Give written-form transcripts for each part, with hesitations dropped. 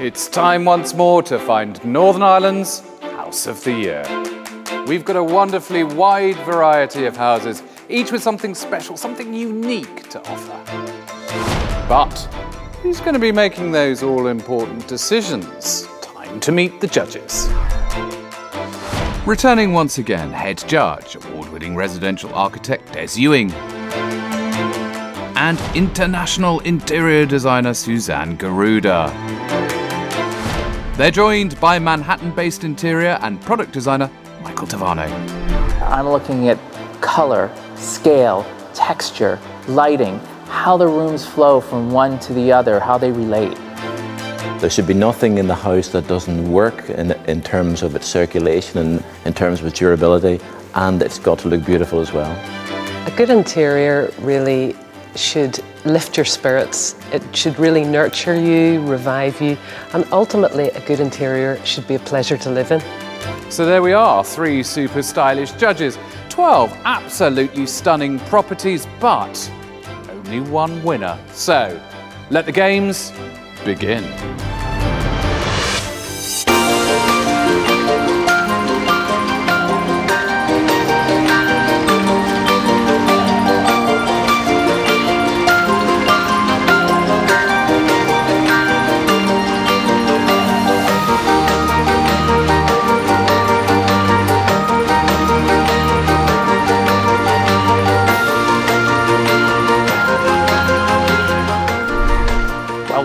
It's time once more to find Northern Ireland's House of the Year. We've got a wonderfully wide variety of houses, each with something special, something unique to offer. But who's going to be making those all-important decisions? Time to meet the judges. Returning once again, head judge, award-winning residential architect Des Ewing, and international interior designer Suzanne Garuda. They're joined by Manhattan-based interior and product designer Michael Tavano. I'm looking at color, scale, texture, lighting, how the rooms flow from one to the other, how they relate. There should be nothing in the house that doesn't work in terms of its circulation and in terms of its durability, and it's got to look beautiful as well. A good interior really should lift your spirits. It should really nurture you, revive you, and ultimately a good interior should be a pleasure to live in. So there we are, 3 super stylish judges, 12 absolutely stunning properties, but only 1 winner. So let the games begin.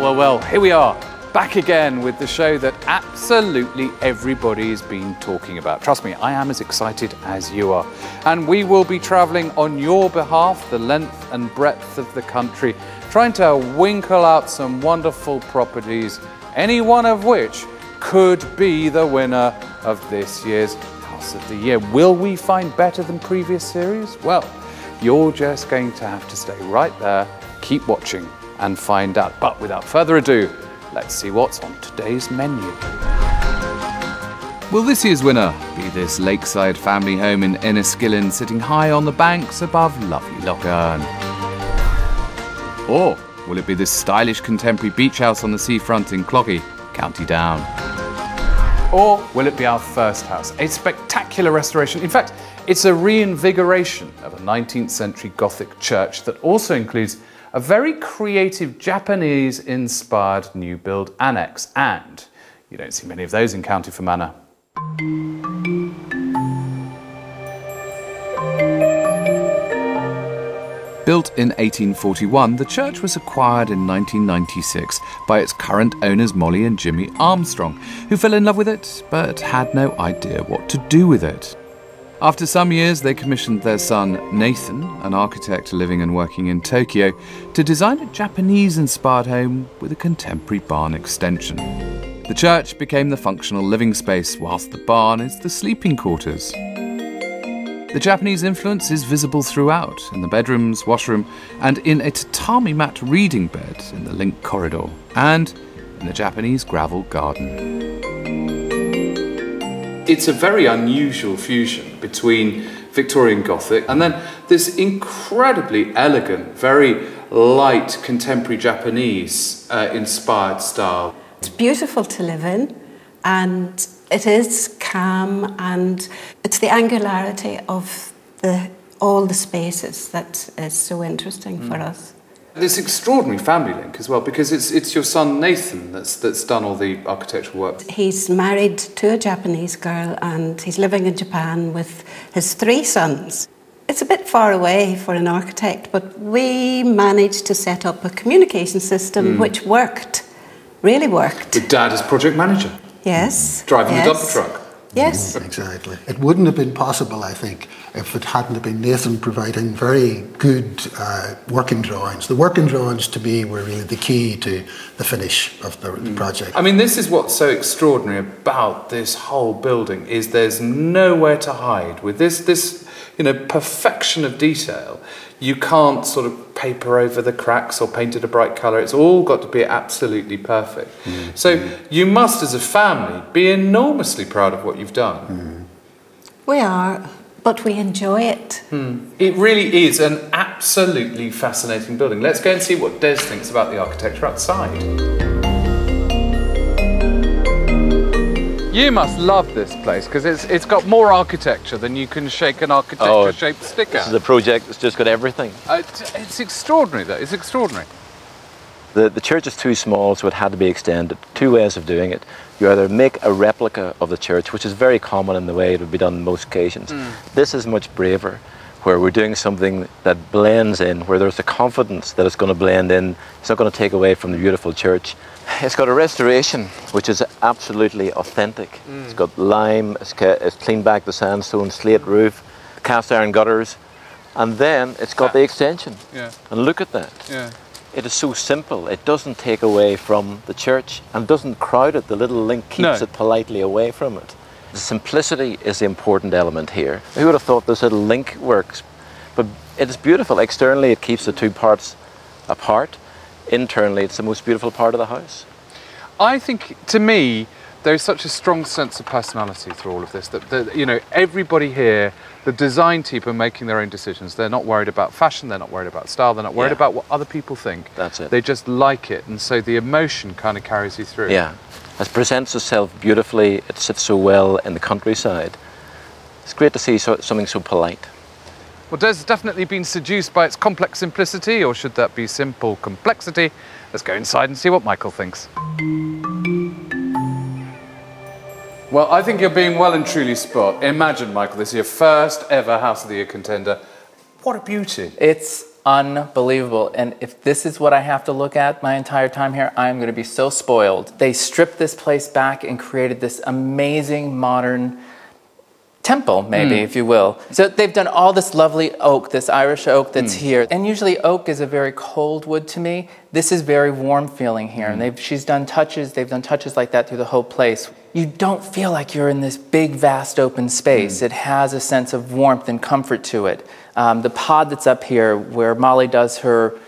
Well, here we are, back again with the show that absolutely everybody's been talking about. Trust me, I am as excited as you are. And we will be travelling on your behalf the length and breadth of the country, trying to winkle out some wonderful properties, any one of which could be the winner of this year's House of the Year. Will we find better than previous series? Well, you're just going to have to stay right there, keep watching, and find out. But without further ado, let's see what's on today's menu. Will this year's winner be this lakeside family home in Enniskillen sitting high on the banks above lovely Lough Erne? Or will it be this stylish contemporary beach house on the seafront in Cloggy, County Down? Or will it be our first house, a spectacular restoration? In fact, it's a reinvigoration of a 19th century Gothic church that also includes a very creative Japanese-inspired new build annex, and you don't see many of those in County Fermanagh. Built in 1841, the church was acquired in 1996 by its current owners Molly and Jimmy Armstrong, who fell in love with it but had no idea what to do with it. After some years, they commissioned their son, Nathan, an architect living and working in Tokyo, to design a Japanese-inspired home with a contemporary barn extension. The church became the functional living space, whilst the barn is the sleeping quarters. The Japanese influence is visible throughout, in the bedrooms, washroom, and in a tatami mat reading bed in the link corridor, and in the Japanese gravel garden. It's a very unusual fusion between Victorian Gothic and then this incredibly elegant, very light contemporary Japanese inspired style. It's beautiful to live in, and it is calm, and it's the angularity of all the spaces that is so interesting for us. This extraordinary family link as well, because it's your son Nathan that's done all the architectural work. He's married to a Japanese girl and he's living in Japan with his 3 sons. It's a bit far away for an architect, but we managed to set up a communication system which worked, really worked. With Dad as project manager? Yes. Driving the dumper truck? Yes. Exactly. It wouldn't have been possible, I think, if it hadn't been Nathan providing very good working drawings. The working drawings, to me, were really the key to the finish of the project. I mean, this is what's so extraordinary about this whole building, is there's nowhere to hide. With this perfection of detail, you can't sort of paper over the cracks or paint it a bright colour. It's all got to be absolutely perfect. So you must, as a family, be enormously proud of what you've done. We are, but we enjoy it. It really is an absolutely fascinating building. Let's go and see what Des thinks about the architecture outside. You must love this place because it's got more architecture than you can shake an architecture-shaped stick This at. is a project that's just got everything. It's extraordinary, though. It's extraordinary. The church is too small, so it had to be extended. Two ways of doing it. You either make a replica of the church, which is very common in the way it would be done on most occasions. This is much braver, where we're doing something that blends in, where there's the confidence that it's going to blend in. It's not going to take away from the beautiful church. It's got a restoration, which is absolutely authentic. It's got lime, it's cleaned back the sandstone, slate roof, cast iron gutters, and then it's got the extension. Yeah. And look at that. Yeah. It is so simple. It doesn't take away from the church and doesn't crowd it. The little link keeps it politely away from it. The simplicity is the important element here. Who would have thought this little link works? But it is beautiful. Externally, it keeps the two parts apart. Internally, it's the most beautiful part of the house. I think, to me, there's such a strong sense of personality through all of this that you know, everybody here, the design team are making their own decisions. They're not worried about fashion, they're not worried about style, they're not worried about what other people think. That's it. They just like it, and so the emotion kind of carries you through. Yeah. It presents itself beautifully. It sits so well in the countryside. It's great to see something so polite. Well, Des has definitely been seduced by its complex simplicity, or should that be simple complexity? Let's go inside and see what Michael thinks. Well, I think you're being well and truly spot. Imagine, Michael, this is your first ever House of the Year contender. What a beauty. It's unbelievable. And if this is what I have to look at my entire time here, I'm going to be so spoiled. They stripped this place back and created this amazing modern temple, maybe, if you will. So they've done all this lovely oak, this Irish oak that's here. And usually oak is a very cold wood to me. This is very warm feeling here. And they've done touches like that through the whole place. You don't feel like you're in this big, vast open space. It has a sense of warmth and comfort to it. The pod that's up here where Molly does her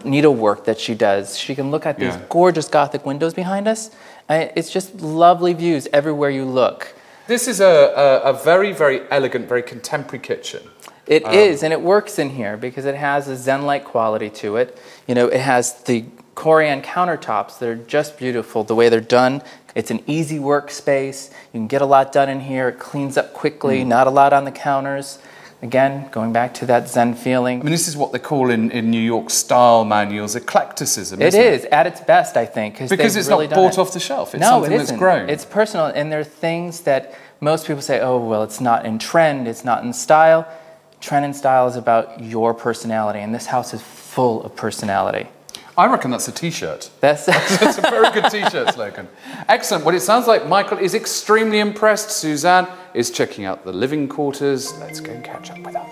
needlework that she does, she can look at these gorgeous Gothic windows behind us. It's just lovely views everywhere you look. This is a very, very elegant, very contemporary kitchen. It is, and it works in here because it has a Zen-like quality to it. You know, it has the Corian countertops that are just beautiful, the way they're done. It's an easy workspace. You can get a lot done in here. It cleans up quickly, not a lot on the counters. Again, going back to that Zen feeling. I mean, this is what they call in New York style manuals eclecticism, It is, at its best, I think. Because it's not bought off the shelf. It's something that's grown. It's personal, and there are things that most people say, oh, well, it's not in trend, it's not in style. Trend and style is about your personality, and this house is full of personality. I reckon that's a T-shirt. That's a very good T-shirt slogan. Excellent. Well, it sounds like Michael is extremely impressed. Suzanne is checking out the living quarters. Let's go and catch up with her.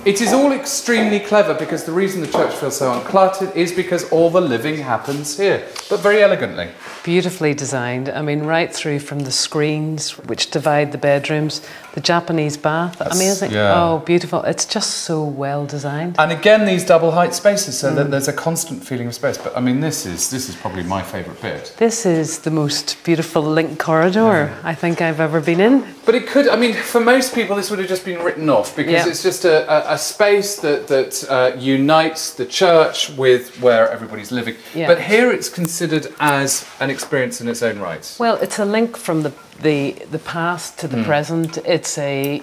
It is all extremely clever because the reason the church feels so uncluttered is because all the living happens here, but very elegantly. Beautifully designed. I mean, right through from the screens which divide the bedrooms, the Japanese bath, amazing. Yeah. Oh, beautiful. It's just so well designed. And again, these double height spaces, so that there's a constant feeling of space. But I mean, this is probably my favourite bit. This is the most beautiful link corridor I think I've ever been in. But it could, I mean, for most people, this would have just been written off because it's just a space that unites the church with where everybody's living. Yeah. But here it's considered as an experience in its own right. Well, it's a link from the past to the present. It's a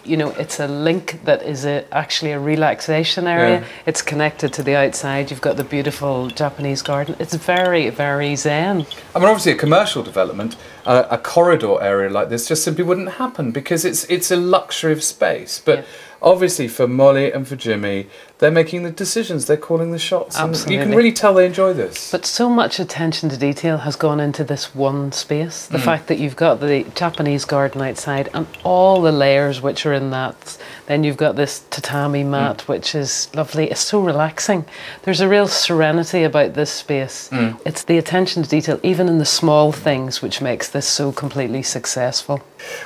link that is actually a relaxation area. Yeah. It's connected to the outside. You've got the beautiful Japanese garden. It's very, very zen. I mean, obviously a commercial development, a corridor area like this just simply wouldn't happen because it's a luxury of space. But obviously for Molly and for Jimmy, they're making the decisions, they're calling the shots. Absolutely. And you can really tell they enjoy this. But so much attention to detail has gone into this one space. The fact that you've got the Japanese garden outside and all the layers which are in that. Then you've got this tatami mat, which is lovely. It's so relaxing. There's a real serenity about this space. It's the attention to detail, even in the small things, which makes this so completely successful.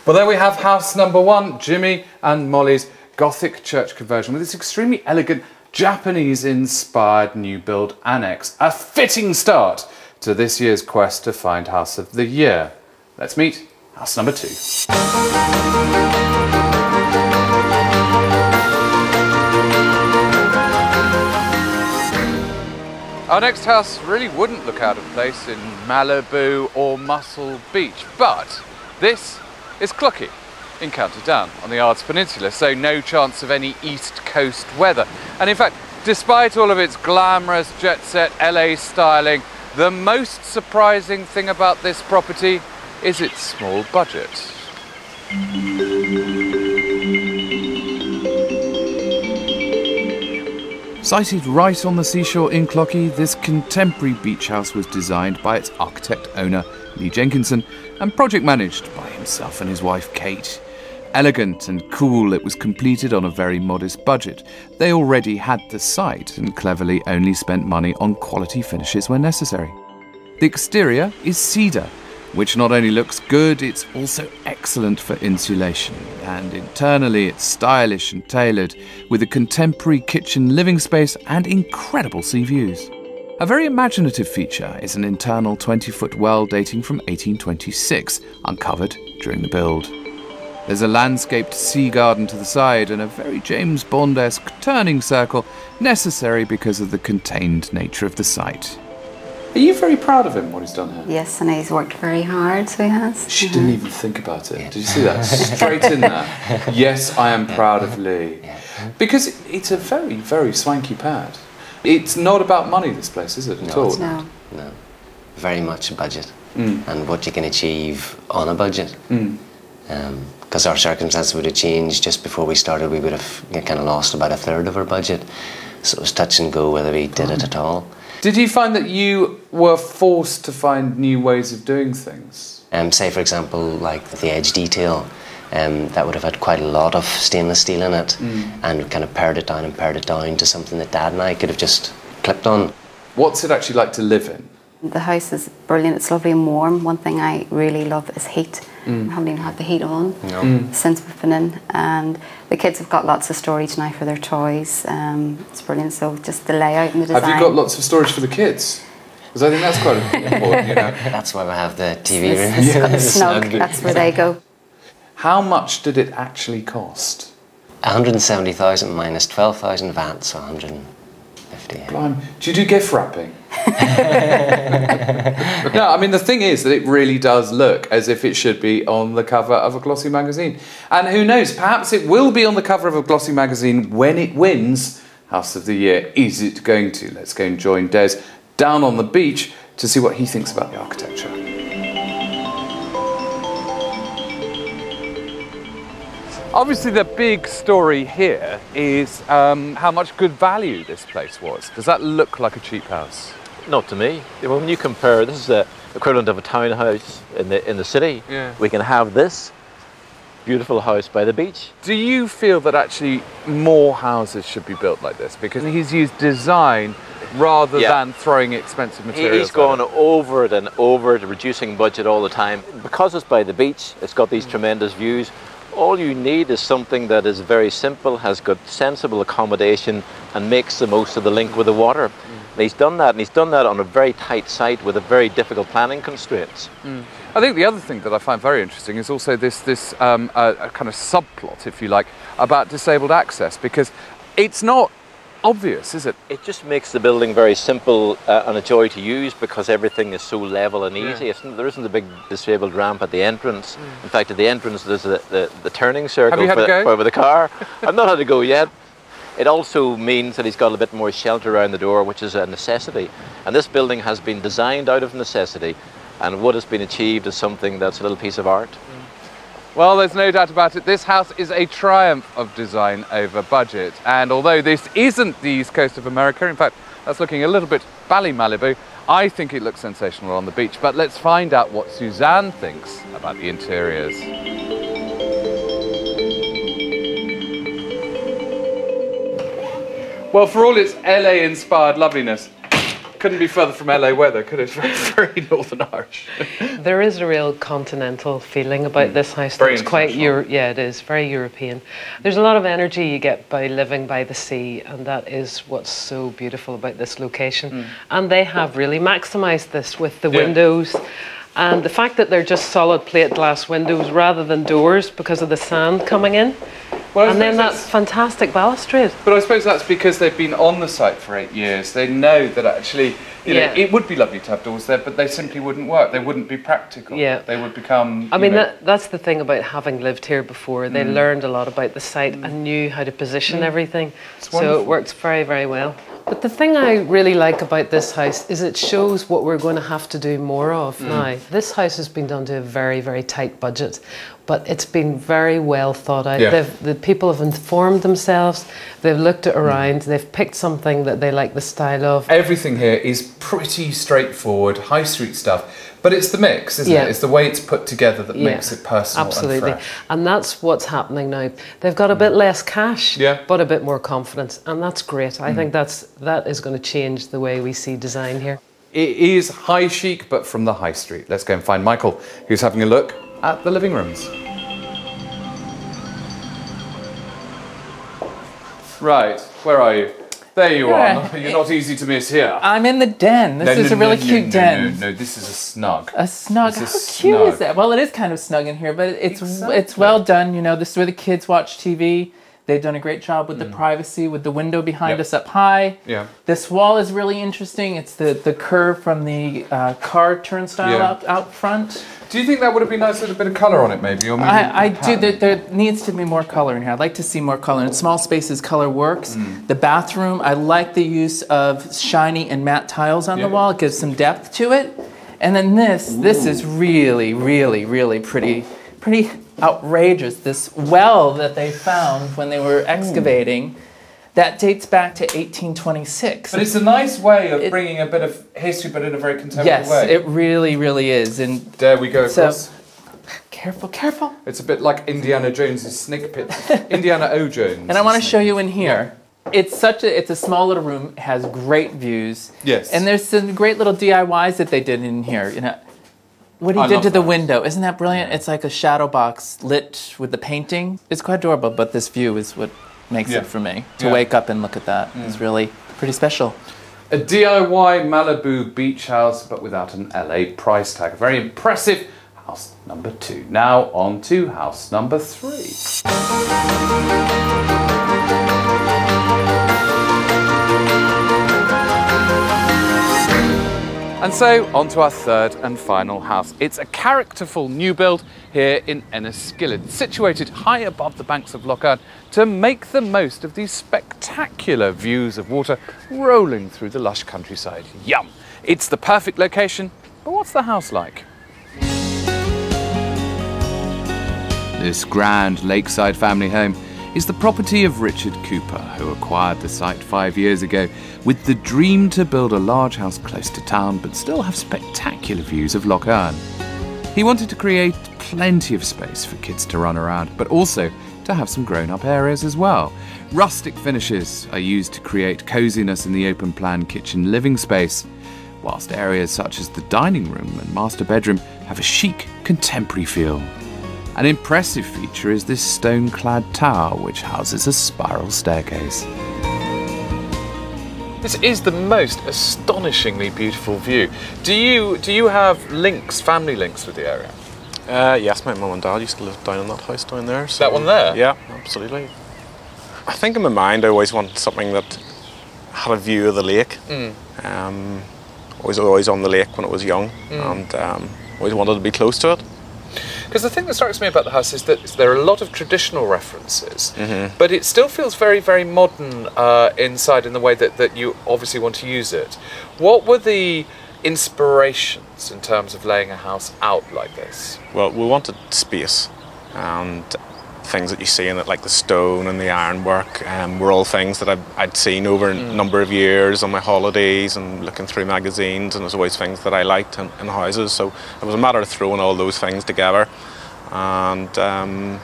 Well, there we have house number 1, Jimmy and Molly's Gothic church conversion with this extremely elegant Japanese-inspired new build annex. A fitting start to this year's quest to find House of the Year. Let's meet house number 2. Our next house really wouldn't look out of place in Malibu or Muscle Beach, but this is Clucky in County Down on the Ards Peninsula, so no chance of any East Coast weather. And in fact, despite all of its glamorous jet-set LA styling, the most surprising thing about this property is its small budget. Sited right on the seashore in Clocky, this contemporary beach house was designed by its architect-owner Lee Jenkinson and project managed by himself and his wife Kate. Elegant and cool, it was completed on a very modest budget. They already had the site and cleverly only spent money on quality finishes where necessary. The exterior is cedar, which not only looks good, it's also excellent for insulation. And internally it's stylish and tailored, with a contemporary kitchen living space and incredible sea views. A very imaginative feature is an internal 20-foot well dating from 1826, uncovered during the build. There's a landscaped sea garden to the side and a very James Bond-esque turning circle, necessary because of the contained nature of the site. Are you very proud of him, what he's done here? Yes, and he's worked very hard, so he has. She didn't even think about it. Did you see that? Straight in there. Yes, I am proud of Lee. Because it's a very, very swanky pad. It's not about money, this place, is it, at all? No. No. Very much a budget. And what you can achieve on a budget. Because our circumstances would have changed just before we started. We would have kind of lost about a third of our budget. So it was touch and go whether we did it at all. Did you find that you were forced to find new ways of doing things? Say, for example, like the edge detail, that would have had quite a lot of stainless steel in it, and we kind of pared it down to something that Dad and I could have just clipped on. What's it actually like to live in? The house is brilliant. It's lovely and warm. One thing I really love is heat. I haven't even had the heat on since we've been in. And the kids have got lots of storage now for their toys. It's brilliant. So just the layout and the design. Have you got lots of storage for the kids? Because I think that's quite important, you know. That's why we have the TV room. It's snug. That's where they go. How much did it actually cost? 170,000 minus 12,000 VAT, so 150. Blimey. Do you do gift wrapping? No, I mean, the thing is that it really does look as if it should be on the cover of a glossy magazine. And who knows, perhaps it will be on the cover of a glossy magazine when it wins House of the Year. Is it going to? Let's go and join Des down on the beach to see what he thinks about the architecture. Obviously, the big story here is how much good value this place was. Does that look like a cheap house? Not to me. When you compare, this is the equivalent of a townhouse in the city. Yeah. We can have this beautiful house by the beach. Do you feel that actually more houses should be built like this? Because he's used design rather than throwing expensive materials. He's gone over it and over it, reducing budget all the time. Because it's by the beach, it's got these tremendous views. All you need is something that is very simple, has got sensible accommodation and makes the most of the link with the water. And he's done that, and he's done that on a very tight site with a very difficult planning constraints. I think the other thing that I find very interesting is also this kind of subplot, if you like, about disabled access, because it's not obvious, is it? It just makes the building very simple and a joy to use because everything is so level and easy. There isn't a big disabled ramp at the entrance. In fact, at the entrance there's the turning circle for the car. I've not had to go yet. It also means that he's got a bit more shelter around the door, which is a necessity. And this building has been designed out of necessity, and what has been achieved is something that's a little piece of art. Well, there's no doubt about it. This house is a triumph of design over budget. And although this isn't the east coast of America, in fact, that's looking a little bit Malibu, I think it looks sensational on the beach. But let's find out what Suzanne thinks about the interiors. Well, for all its LA-inspired loveliness, couldn't be further from LA weather, could it? Very Northern Irish. There is a real continental feeling about this house. Very It's quite yeah, it is very European. There's a lot of energy you get by living by the sea, and that is what's so beautiful about this location. And they have really maximised this with the windows. And the fact that they're just solid plate glass windows rather than doors because of the sand coming in, Well, I and then suppose that fantastic balustrade. But I suppose that's because they've been on the site for 8 years. They know that actually, you know, it would be lovely to have doors there, but they simply wouldn't work. They wouldn't be practical. Yeah. They would become. I mean, that's the thing about having lived here before. They learned a lot about the site and knew how to position everything. So it works very, very well. But the thing I really like about this house is it shows what we're going to have to do more of now. This house has been done to a very, very tight budget, but it's been very well thought out. Yeah. The people have informed themselves, they've looked it around, they've picked something that they like the style of. Everything here is pretty straightforward, high street stuff, but it's the mix, isn't it? It's the way it's put together that makes it personal absolutely. and fresh. And that's what's happening now. They've got a bit less cash, but a bit more confidence, and that's great. I think that is going to change the way we see design here. It is high chic, but from the high street. Let's go and find Michael, who's having a look at the living rooms. Right, where are you? There you are. You're not easy to miss here. I'm in the den. This is a really cute den. No, this is a snug. A snug. How This is cute snug. is that? Well, it is kind of snug in here, but it's Exactly. well done. You know, this is where the kids watch TV. They've done a great job with the privacy, with the window behind us up high. Yeah. This wall is really interesting. It's the curve from the car turnstile out front. Do you think that would have been nice with a bit of colour on it, maybe? Or maybe I do. There needs to be more color in here. I'd like to see more color. In small spaces, color works. The bathroom, I like the use of shiny and matte tiles on the wall. It gives some depth to it. And then this is really, really, really pretty outrageous. This well that they found when they were excavating, that dates back to 1826. But it's a nice way of bringing a bit of history, but in a very contemporary way. Yes, it really, really is. And there we go across. So, careful, careful. It's a bit like Indiana Jones's snake pit. Indiana O. Jones. And I want to show you in here. It's a small little room. It has great views. Yes. And there's some great little DIYs that they did in here. You know, what he did to the window. Isn't that brilliant? It's like a shadow box lit with the painting. It's quite adorable, but this view is what makes it for me. To wake up and look at that is really pretty special. A DIY Malibu beach house, but without an LA price tag. A very impressive house number 2. Now on to house number 3. And so, on to our third and final house. It's a characterful new build here in Enniskillen, situated high above the banks of Lough Erne to make the most of these spectacular views of water rolling through the lush countryside. Yum! It's the perfect location, but what's the house like? This grand lakeside family home is the property of Richard Cooper, who acquired the site 5 years ago with the dream to build a large house close to town but still have spectacular views of Lough Erne. He wanted to create plenty of space for kids to run around, but also to have some grown-up areas as well. Rustic finishes are used to create coziness in the open-plan kitchen living space, whilst areas such as the dining room and master bedroom have a chic, contemporary feel. An impressive feature is this stone-clad tower, which houses a spiral staircase. This is the most astonishingly beautiful view. Do you have links, family links with the area? Yes, my mum and dad used to live down in that house down there. So, that one there? Yeah, absolutely. I think in my mind I always wanted something that had a view of the lake. I was always on the lake when I was young, and always wanted to be close to it. Because the thing that strikes me about the house is that there are a lot of traditional references, but it still feels very, very modern inside in the way that you obviously want to use it. What were the inspirations in terms of laying a house out like this? Well, we wanted space, and things that you see in it, like the stone and the ironwork, were all things that I'd seen over a number of years on my holidays and looking through magazines, and there's always things that I liked in houses. So it was a matter of throwing all those things together and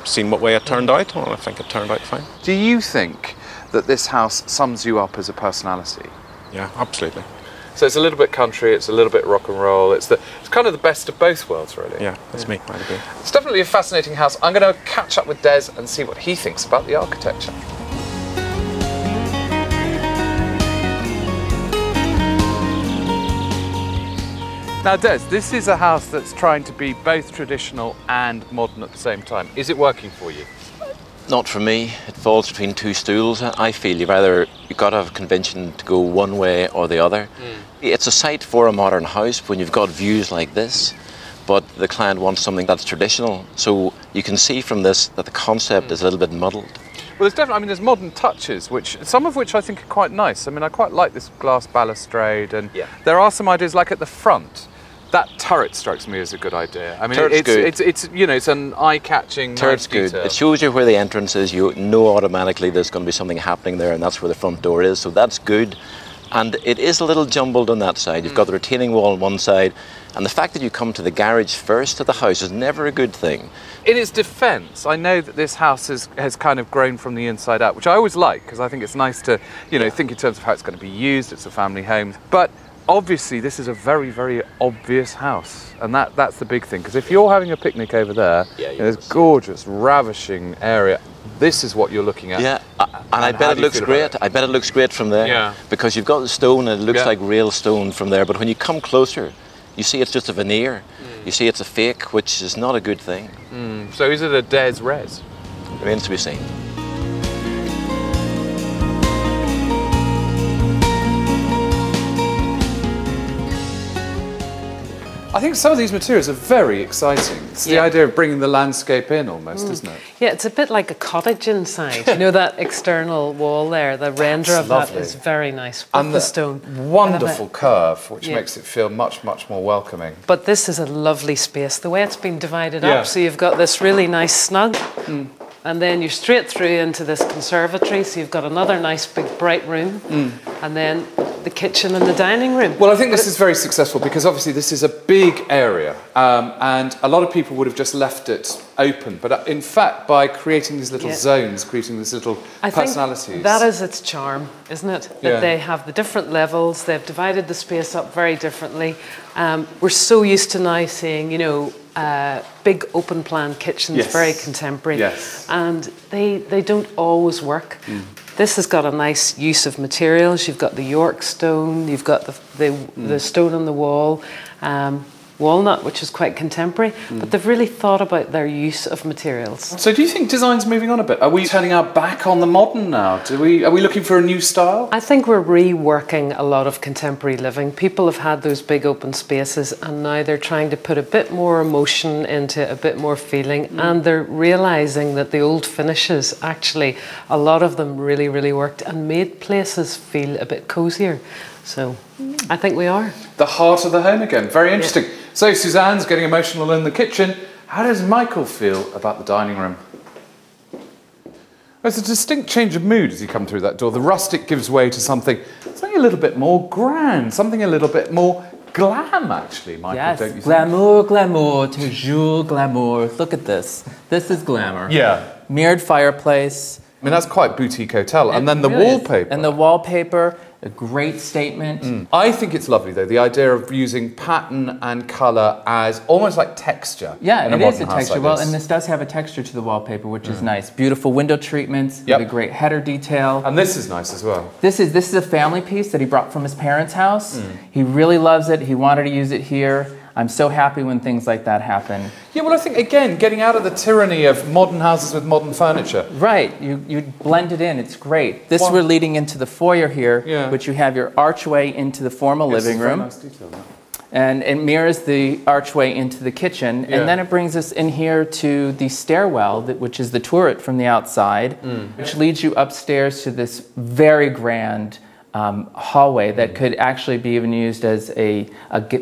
seeing what way it turned out, and I think it turned out fine. Do you think that this house sums you up as a personality? Yeah, absolutely. So it's a little bit country, it's a little bit rock and roll, it's kind of the best of both worlds, really. Yeah, that's me, I'd agree. It's definitely a fascinating house. I'm going to catch up with Des and see what he thinks about the architecture. Now Des, this is a house that's trying to be both traditional and modern at the same time. Is it working for you? Not for me. It falls between two stools. I feel you've got to have a convention to go one way or the other. It's a site for a modern house when you've got views like this, but the client wants something that's traditional. So you can see from this that the concept is a little bit muddled. Well, there's definitely, I mean, there's modern touches, some of which I think are quite nice. I mean, I quite like this glass balustrade, and there are some ideas, like at the front. That turret strikes me as a good idea. I mean, it's you know, it's an eye-catching, nice detail. Good. It shows you where the entrance is. You know automatically there's going to be something happening there, and that's where the front door is. So that's good. And it is a little jumbled on that side. You've got the retaining wall on one side, and the fact that you come to the garage first of the house is never a good thing. In its defence, I know that this house has kind of grown from the inside out, which I always like, because I think it's nice to, you know, think in terms of how it's going to be used. It's a family home. But obviously, this is a very, very obvious house, and that's the big thing. Because if you're having a picnic over there, there's gorgeous, ravishing area. This is what you're looking at. Yeah, and I bet it looks great. I bet it looks great from there, because you've got the stone and it looks like real stone from there. But when you come closer, you see it's just a veneer. You see it's a fake, which is not a good thing. So is it a des res? Remains to be seen. I think some of these materials are very exciting. It's the idea of bringing the landscape in almost, isn't it? Yeah, it's a bit like a cottage inside. You know, that external wall there, the render of that is very nice with the stone. Wonderful curve, which makes it feel much, much more welcoming. But this is a lovely space, the way it's been divided up. So you've got this really nice snug, and then you're straight through into this conservatory, so you've got another nice big bright room, and then the kitchen and the dining room. Well, I think this is very successful because obviously this is a big area, and a lot of people would have just left it open. But in fact, by creating these little zones, creating these little personalities. Think that is its charm, isn't it? That they have the different levels, they've divided the space up very differently. We're so used to now seeing, you know, big open plan kitchens, very contemporary, and they don't always work. This has got a nice use of materials. You've got the York stone, you've got the stone on the wall, walnut, which is quite contemporary, but they've really thought about their use of materials. So do you think design's moving on a bit? Are we turning our back on the modern now? Are we looking for a new style? I think we're reworking a lot of contemporary living. People have had those big open spaces, and now they're trying to put a bit more emotion into a bit more feeling, and they're realising that the old finishes, actually, a lot of them really, really worked and made places feel a bit cosier. So I think we are. The heart of the home again. Very interesting. So Suzanne's getting emotional in the kitchen. How does Michael feel about the dining room? There's a distinct change of mood as you come through that door. The rustic gives way to something a little bit more grand, something a little bit more glam, actually, Michael, don't you think? Glamour, glamour, toujours glamour. Look at this. This is glamour. Yeah. Mirrored fireplace. I mean, that's quite boutique hotel. And then the wallpaper. And the wallpaper, a great statement. I think it's lovely, though, the idea of using pattern and colour as almost like texture. Yeah, it is a texture. Like and this does have a texture to the wallpaper, which is nice. Beautiful window treatments, with a great header detail. And this is nice as well. This is a family piece that he brought from his parents' house. He really loves it. He wanted to use it here. I'm so happy when things like that happen. Yeah, well, I think, again, getting out of the tyranny of modern houses with modern furniture. Right, you blend it in, it's great. This we're leading into the foyer here, which you have your archway into the formal living room. Nice detail, and it mirrors the archway into the kitchen, and then it brings us in here to the stairwell, which is the turret from the outside, which leads you upstairs to this very grand hallway that could actually be even used as a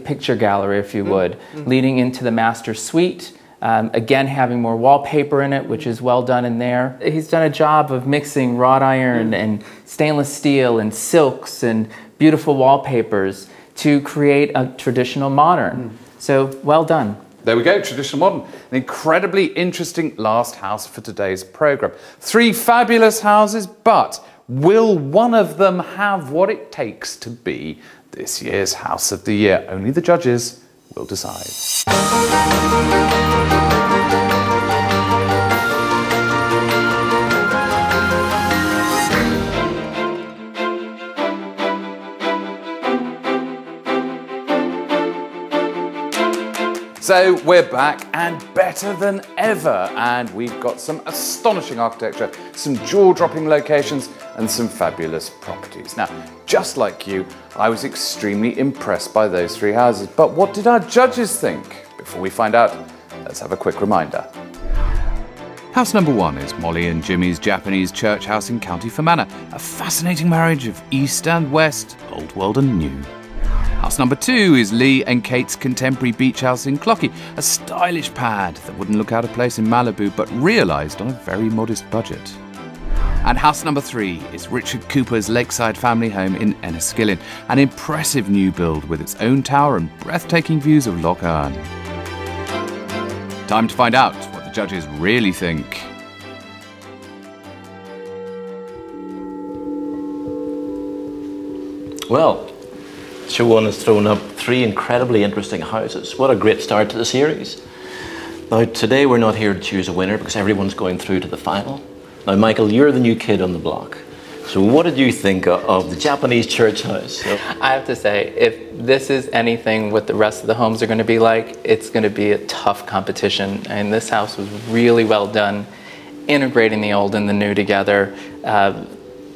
picture gallery, if you would, leading into the master suite. Again, having more wallpaper in it, which is well done in there. He's done a job of mixing wrought iron and stainless steel and silks and beautiful wallpapers to create a traditional modern. So, well done. There we go, traditional modern. An incredibly interesting last house for today's programme. 3 fabulous houses, but will one of them have what it takes to be this year's House of the Year? Only the judges will decide. So we're back and better than ever, and we've got some astonishing architecture, some jaw-dropping locations and some fabulous properties. Now, just like you, I was extremely impressed by those three houses, but what did our judges think? Before we find out, let's have a quick reminder. House number 1 is Molly and Jimmy's Japanese church house in County Fermanagh, a fascinating marriage of East and West, Old World and New. House number 2 is Lee and Kate's contemporary beach house in Clockey, a stylish pad that wouldn't look out of place in Malibu but realised on a very modest budget. And house number 3 is Richard Cooper's lakeside family home in Enniskillen, an impressive new build with its own tower and breathtaking views of Loch Earn. Time to find out what the judges really think. Well, Show 1 has thrown up 3 incredibly interesting houses. What a great start to the series. Now, today we're not here to choose a winner because everyone's going through to the final. Now, Michael, you're the new kid on the block. So what did you think of the Japanese church house? I have to say, if this is anything what the rest of the homes are going to be like, it's going to be a tough competition. And this house was really well done, integrating the old and the new together.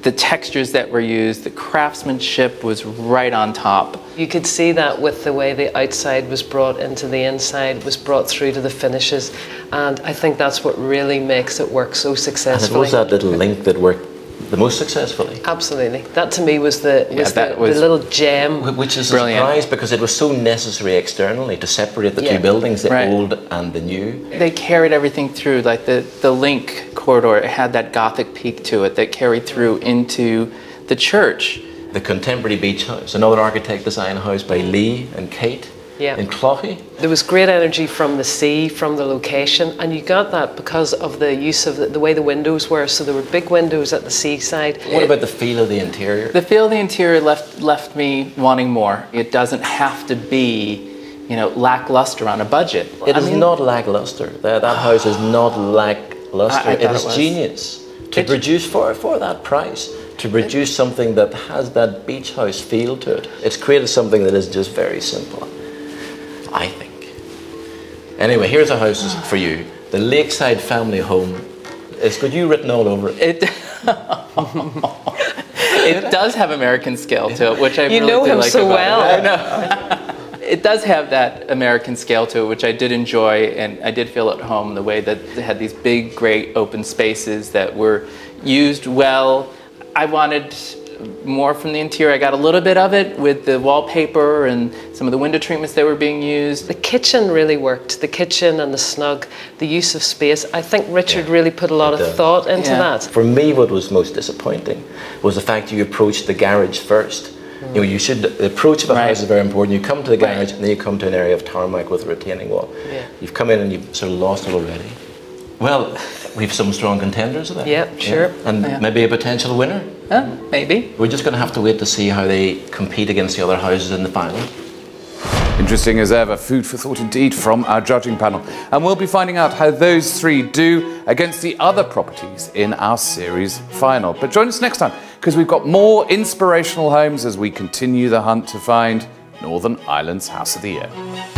The textures that were used, the craftsmanship was right on top. You could see that with the way the outside was brought into the inside, was brought through to the finishes, and I think that's what really makes it work so successfully. And it was that little link that worked the most successfully. Absolutely. That to me was the little gem. Which is brilliant. A surprise because it was so necessary externally to separate the two buildings, the old and the new. They carried everything through, like the link corridor, it had that Gothic peak to it that carried through into the church. The contemporary beach house, another architect design house by Lee and Kate in Cloughy. There was great energy from the sea, from the location, and you got that because of the use of the way the windows were. So there were big windows at the seaside. What about the feel of the interior? The feel of the interior left me wanting more. It doesn't have to be, lackluster on a budget. It is not lackluster. That house is not lackluster. It is genius to produce for that price. To produce something that has that beach house feel to it. It's created something that is just very simple, I think. Anyway, here's a house for you. The Lakeside Family Home. It's got you written all over it. It does have American scale to it, which I really know do him like so about well. it. I know. It does have that American scale to it, which I did enjoy, and I did feel at home the way that it had these big, great open spaces that were used well. I wanted more from the interior. I got a little bit of it with the wallpaper and some of the window treatments that were being used. The kitchen really worked. The kitchen and the snug, the use of space. I think Richard really put a lot of thought into that. For me, what was most disappointing was the fact you approached the garage first. The approach of a house is very important. You come to the garage and then you come to an area of tarmac with a retaining wall. You've come in and you've sort of lost it already. Well, we have some strong contenders there. Yeah, sure. And maybe a potential winner. Maybe. We're just going to have to wait to see how they compete against the other houses in the final. Interesting as ever, food for thought indeed from our judging panel. And we'll be finding out how those 3 do against the other properties in our series final. But join us next time, because we've got more inspirational homes as we continue the hunt to find Northern Ireland's House of the Year.